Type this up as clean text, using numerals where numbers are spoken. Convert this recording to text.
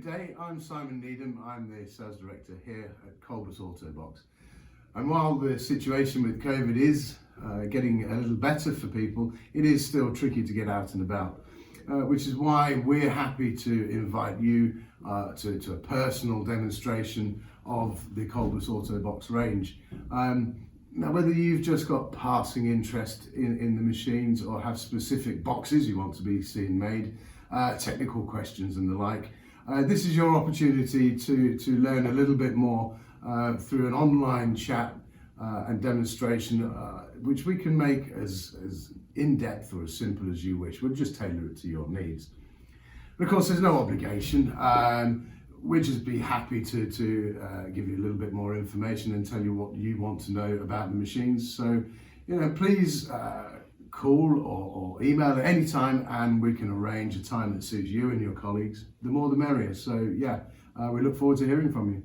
day. I'm Simon Needham. I'm the sales director here at KOLBUS AutoBox. And while the situation with COVID is getting a little better for people, it is still tricky to get out and about, which is why we're happy to invite you to a personal demonstration of the KOLBUS AutoBox range. Now, whether you've just got passing interest in the machines or have specific boxes you want to be seen made, technical questions and the like, this is your opportunity to learn a little bit more through an online chat and demonstration, which we can make as in-depth or as simple as you wish. We'll just tailor it to your needs. But of course, there's no obligation. We'd just be happy to give you a little bit more information and tell you what you want to know about the machines. So, please call or email at any time, and we can arrange a time that suits you and your colleagues. The more the merrier. So yeah, we look forward to hearing from you.